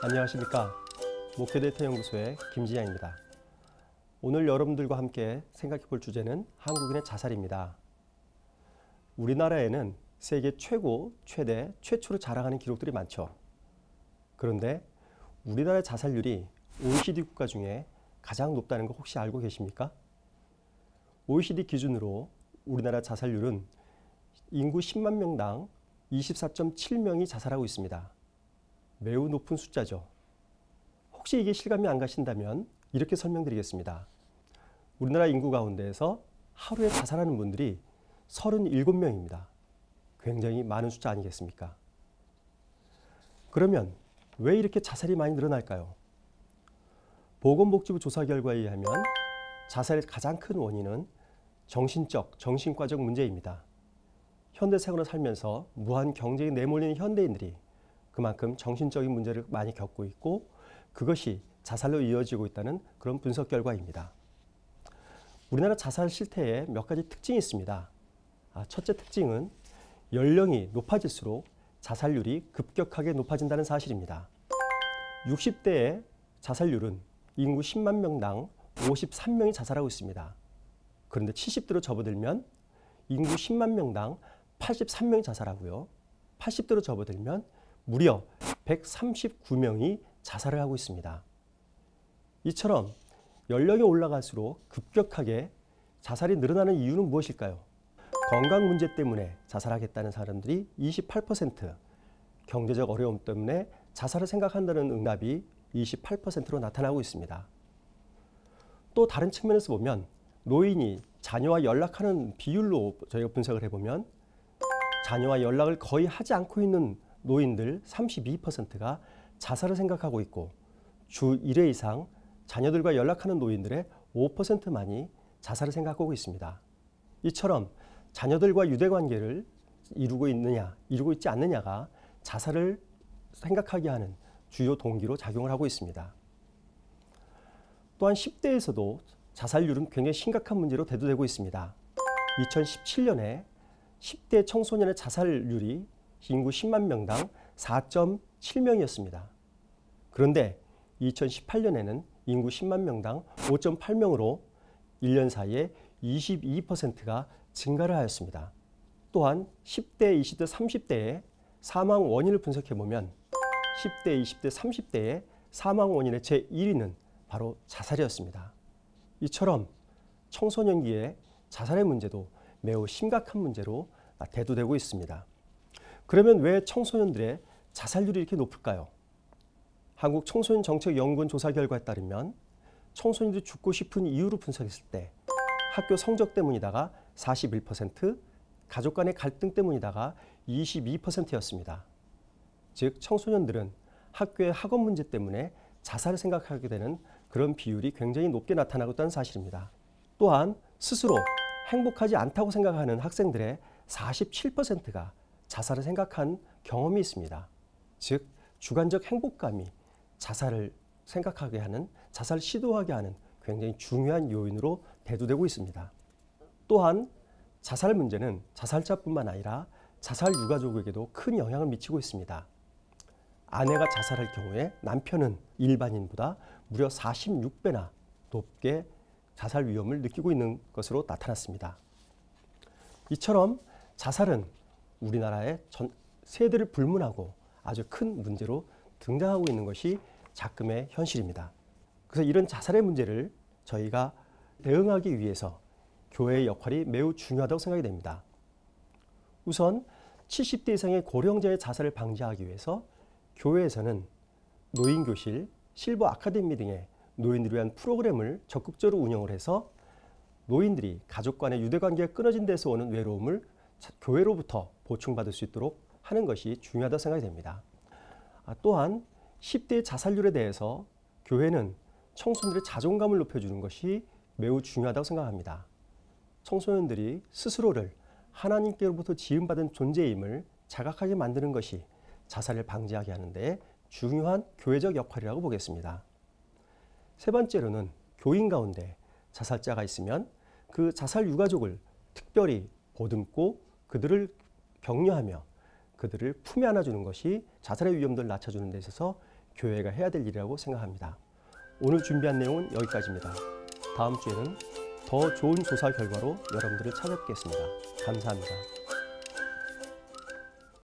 안녕하십니까. 목표데이터연구소의 김진양입니다. 오늘 여러분들과 함께 생각해 볼 주제는 한국인의 자살입니다. 우리나라에는 세계 최고, 최대, 최초로 자랑하는 기록들이 많죠. 그런데 우리나라의 자살률이 OECD 국가 중에 가장 높다는 거 혹시 알고 계십니까? OECD 기준으로 우리나라 자살률은 인구 10만 명당 24.7명이 자살하고 있습니다. 매우 높은 숫자죠. 혹시 이게 실감이 안 가신다면 이렇게 설명드리겠습니다. 우리나라 인구 가운데에서 하루에 자살하는 분들이 37명입니다. 굉장히 많은 숫자 아니겠습니까? 그러면 왜 이렇게 자살이 많이 늘어날까요? 보건복지부 조사 결과에 의하면 자살의 가장 큰 원인은 정신적, 정신과적 문제입니다. 현대 생활을 살면서 무한 경쟁에 내몰리는 현대인들이 그만큼 정신적인 문제를 많이 겪고 있고 그것이 자살로 이어지고 있다는 그런 분석 결과입니다. 우리나라 자살 실태에 몇 가지 특징이 있습니다. 첫째 특징은 연령이 높아질수록 자살률이 급격하게 높아진다는 사실입니다. 60대의 자살률은 인구 10만 명당 53명이 자살하고 있습니다. 그런데 70대로 접어들면 인구 10만 명당 83명이 자살하고요. 80대로 접어들면 무려 139명이 자살을 하고 있습니다. 이처럼 연령이 올라갈수록 급격하게 자살이 늘어나는 이유는 무엇일까요? 건강 문제 때문에 자살하겠다는 사람들이 28%, 경제적 어려움 때문에 자살을 생각한다는 응답이 28%로 나타나고 있습니다. 또 다른 측면에서 보면 노인이 자녀와 연락하는 비율로 저희가 분석을 해보면 자녀와 연락을 거의 하지 않고 있는 노인들 32%가 자살을 생각하고 있고 주 1회 이상 자녀들과 연락하는 노인들의 5%만이 자살을 생각하고 있습니다. 이처럼 자녀들과 유대관계를 이루고 있느냐, 이루고 있지 않느냐가 자살을 생각하게 하는 주요 동기로 작용을 하고 있습니다. 또한 10대에서도 자살률은 굉장히 심각한 문제로 대두되고 있습니다. 2017년에 10대 청소년의 자살률이 인구 10만 명당 4.7명이었습니다. 그런데 2018년에는 인구 10만 명당 5.8명으로 1년 사이에 22%가 증가를 하였습니다. 또한 10대, 20대, 30대의 사망 원인을 분석해보면 10대, 20대, 30대의 사망 원인의 제1위는 바로 자살이었습니다. 이처럼 청소년기의 자살의 문제도 매우 심각한 문제로 대두되고 있습니다. 그러면 왜 청소년들의 자살률이 이렇게 높을까요? 한국청소년정책연구원 조사 결과에 따르면 청소년들이 죽고 싶은 이유로 분석했을 때 학교 성적 때문이다가 41%, 가족 간의 갈등 때문이다가 22%였습니다. 즉 청소년들은 학교의 학업 문제 때문에 자살을 생각하게 되는 그런 비율이 굉장히 높게 나타나고 있다는 사실입니다. 또한 스스로 행복하지 않다고 생각하는 학생들의 47%가 자살을 생각한 경험이 있습니다. 즉 주관적 행복감이 자살을 생각하게 하는, 자살을 시도하게 하는 굉장히 중요한 요인으로 대두되고 있습니다. 또한 자살 문제는 자살자뿐만 아니라 자살 유가족에게도 큰 영향을 미치고 있습니다. 아내가 자살할 경우에 남편은 일반인보다 무려 46배나 높게 자살 위험을 느끼고 있는 것으로 나타났습니다. 이처럼 자살은 우리나라의 세대를 불문하고 아주 큰 문제로 등장하고 있는 것이 작금의 현실입니다. 그래서 이런 자살의 문제를 저희가 대응하기 위해서 교회의 역할이 매우 중요하다고 생각이 됩니다. 우선 70대 이상의 고령자의 자살을 방지하기 위해서 교회에서는 노인교실, 실버 아카데미 등의 노인들을 위한 프로그램을 적극적으로 운영을 해서 노인들이 가족 간의 유대관계가 끊어진 데서 오는 외로움을 교회로부터 보충받을 수 있도록 하는 것이 중요하다고 생각이 됩니다. 또한 10대의 자살률에 대해서 교회는 청소년들의 자존감을 높여주는 것이 매우 중요하다고 생각합니다. 청소년들이 스스로를 하나님께로부터 지음받은 존재임을 자각하게 만드는 것이 자살을 방지하게 하는 데 중요한 교회적 역할이라고 보겠습니다. 세 번째로는 교인 가운데 자살자가 있으면 그 자살 유가족을 특별히 보듬고 그들을 격려하며 그들을 품에 안아주는 것이 자살의 위험도를 낮춰주는 데 있어서 교회가 해야 될 일이라고 생각합니다. 오늘 준비한 내용은 여기까지입니다. 다음 주에는 더 좋은 조사 결과로 여러분들을 찾아뵙겠습니다. 감사합니다.